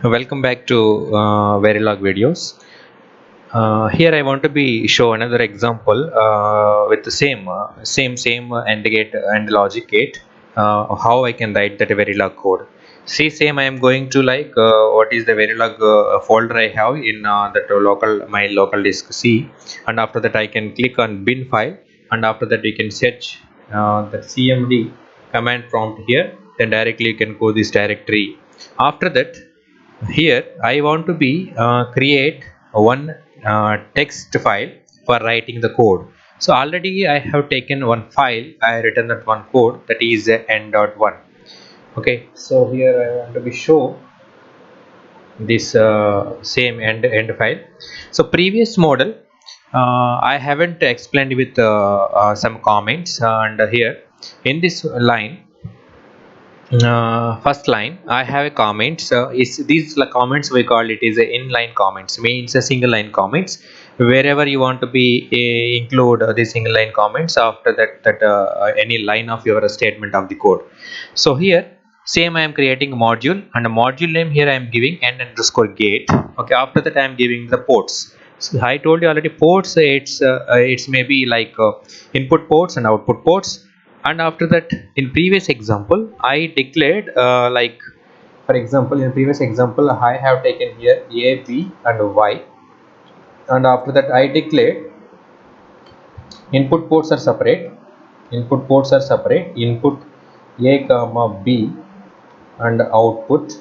Welcome back to Verilog videos. Here I want to be show another example with the same AND gate and logic gate. How I can write that Verilog code. See, same I am going to like what is the Verilog folder I have in that my local disk C, and after that I can click on bin file, and after that you can search the cmd command prompt here. Then directly you can go this directory. After that, here I want to be create one text file for writing the code. So already I have taken one file, I written that one code, that is n.1. Okay, so here I want to be show this same end file. So previous model I haven't explained with some comments, and here in this line, first line I have a comments. Is these comments we call it is a inline comments, means a single line comments. Wherever you want to be include the single line comments after that any line of your statement of the code. So here same I am creating a module, and a module name here I am giving n underscore gate. Okay, after that I am giving the ports. So I told you already, ports it's maybe like input ports and output ports. And after that, in previous example I declared like, for example, in previous example I have taken here a, b and y, and after that I declared input ports are separate. Input a comma b, and output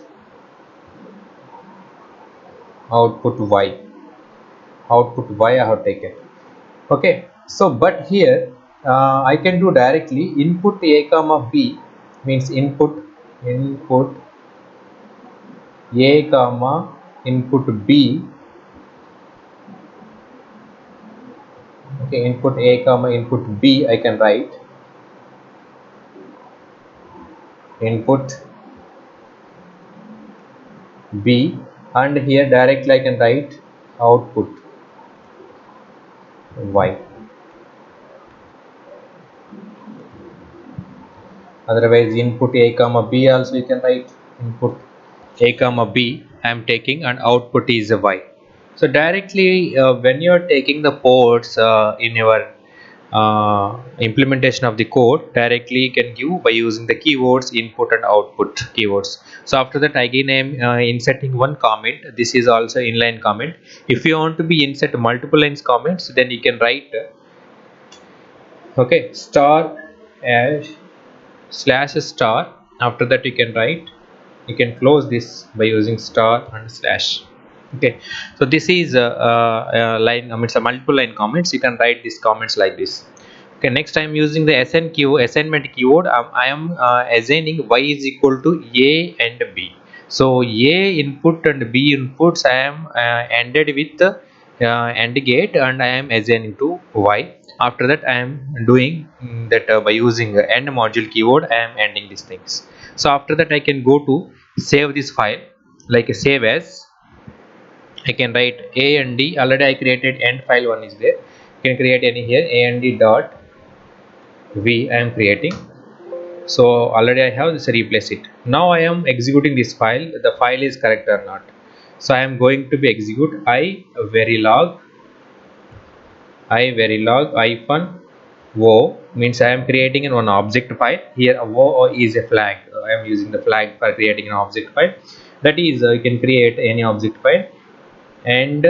y. I have taken. Okay, so but here I can do directly input a comma b, means input a comma input b. Okay, input a comma input b, I can write input b, and here directly I can write output y. Otherwise input a comma b also you can write input a comma b I am taking, and output is a y. So directly when you are taking the ports in your implementation of the code, directly you can give by using the keywords input and output keywords. So after that again I am inserting one comment. This is also inline comment. If you want to be insert multiple lines comments, then you can write okay, star as slash star. After that you can write, you can close this by using star and slash. Okay, so this is a line, it's a multiple line comments. You can write these comments like this. Okay, next I am using the assignment keyword. I am assigning y is equal to a and b. So a input and b inputs I am ended with AND gate, and I am assigning to y. After that I am doing that by using AND module keyword I am ending these things. So after that I can go to save this file, like a save as. I can write a and d. Already I created end file, one is there. You can create any here, a and d dot v I am creating. So already I have this, replace it. Now I am executing this file, the file is correct or not. So I am going to be execute verilog hyphen o, means I am creating in one object file. Here o is a flag. I am using the flag for creating an object file. That is you can create any object file, and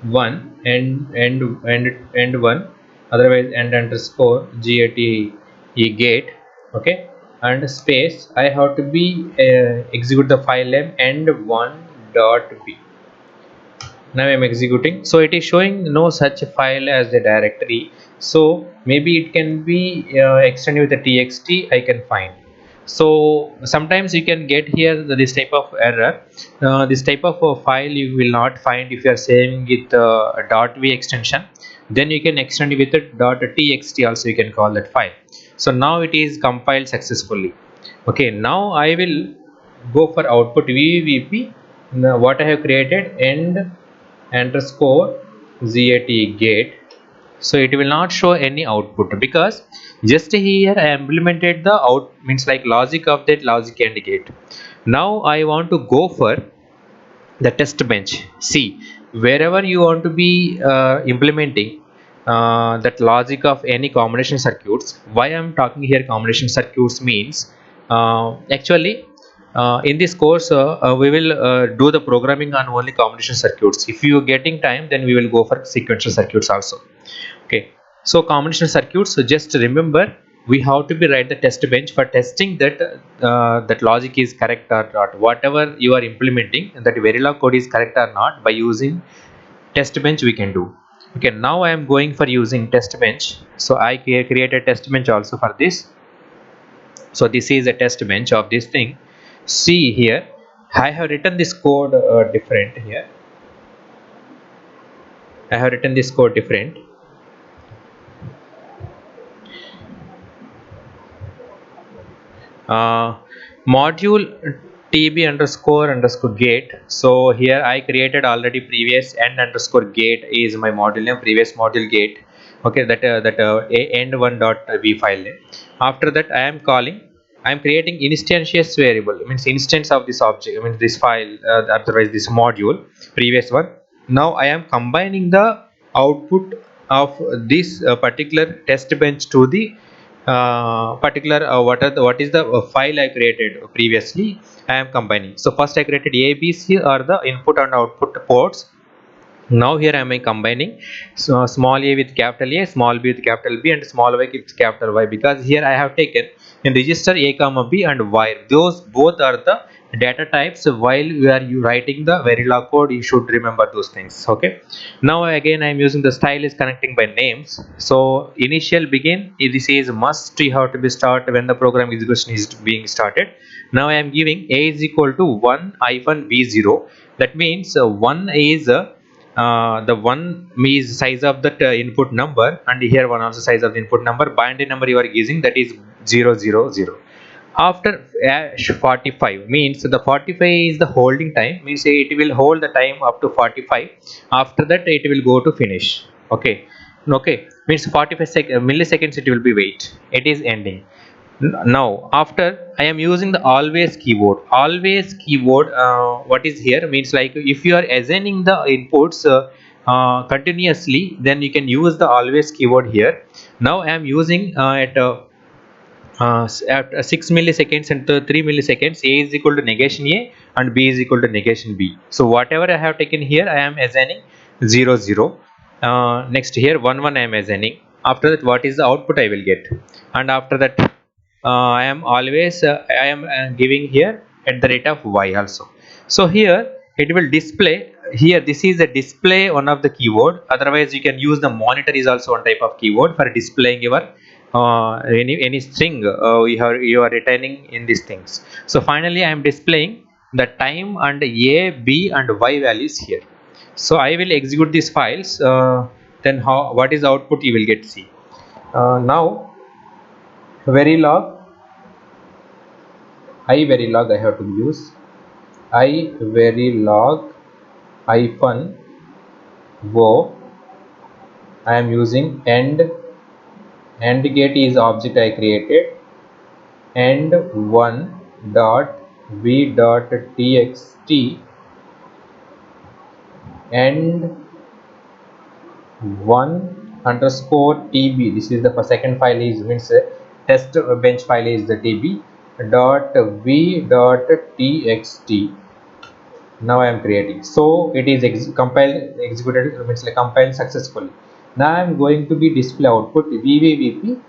one and one, otherwise and underscore gate. Okay, and space I have to be execute the file name and one dot b. Now I am executing, so it is showing no such file as the directory. So maybe it can be extended with the txt, I can find. So sometimes you can get here this type of error. This type of file you will not find if you are saving with .v extension. Then you can extend it with a .txt also, you can call that file. So now it is compiled successfully. Okay, now I will go for output vvp. Now what I have created, end underscore gate. So it will not show any output, because just here I implemented the out, means like logic of that logic and gate. Now I want to go for the test bench. See, wherever you want to be implementing that logic of any combination circuits. Why I'm talking here combination circuits means, actually, in this course we will do the programming on only combination circuits. If you are getting time, then we will go for sequential circuits also. Okay, so combination circuits, so just remember, we have to be write the test bench for testing that that logic is correct or not. Whatever you are implementing, that Verilog code is correct or not, by using test bench we can do. Okay, now I am going for using test bench. So I create a test bench also for this. So this is a test bench of this thing. See here, I have written this code different here. I have written this code different. uh, Module tb underscore gate. So here I created already previous end underscore gate is my module name, previous module gate. Okay, that end one dot v file name. After that I am calling, I am creating instantious variable, means instance of this object, I mean this file, otherwise this module, previous one. Now I am combining the output of this particular test bench to the particular what is the file I created previously. I am combining. So first I created ABC are the input and output ports. Now here am I combining, so small a with capital A, small b with capital B, and small y with capital Y, because here I have taken in register a comma b and y. Those both are the data types. While we are you writing the Verilog code, you should remember those things. Okay. Now again I am using the style is connecting by names. So initial begin, this is must you have to be start when the program execution is being started. Now I am giving a is equal to 1 hyphen v0. That means 1 is the one is size of that input number, and here one also size of the input number. Binary number you are using, that is 000. After 45 means the 45 is the holding time, means it will hold the time up to 45. After that it will go to finish. Okay. Okay, means 45 milliseconds it will be wait, it is ending. Now after I am using the always keyword. Always keyword, what is here means, like if you are assigning the inputs continuously, then you can use the always keyword here. Now I am using at 6 milliseconds and 3 milliseconds, a is equal to negation a and b is equal to negation b. So whatever I have taken here, I am assigning 0 0. Next here 1 1 I am assigning. After that what is the output I will get, and after that I am always I am giving here at the rate of y also. So here it will display here, this is a display one of the keyword. Otherwise you can use the monitor is also one type of keyword for displaying your any string you are returning in these things. So finally I am displaying the time and a b and y values here. So I will execute these files, then how what is the output you will get. See, now Verilog, Verilog I have to use Verilog hyphen wo. I am using end gate is object I created, end one dot v dot txt, end one underscore tb. This is the second file is means test bench file is the tb dot v dot txt. Now I am creating, so it is compiled executed, means like compiled successfully. Now I am going to be display output vvvp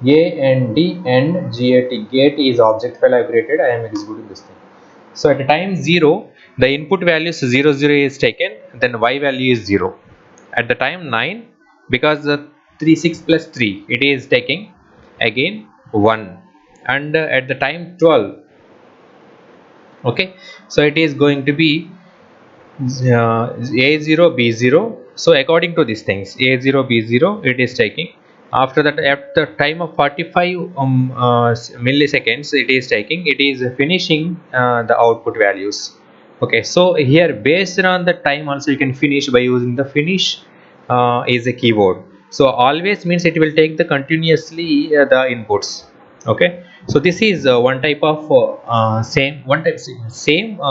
a and d and gat. Gate is object file I created. I am executing this thing. So at the time 0, the input value is 00 is taken, then y value is 0. At the time 9, because the 3 6 plus 3 it is taking again 1, and at the time 12. Okay, so it is going to be a0 b0. So according to these things, a0 b0 it is taking. After that at the time of 45 milliseconds it is taking, it is finishing the output values. Okay, so here based on the time also you can finish by using the finish is a keyword. So always means it will take the continuously the inputs. Okay, So this is one type of same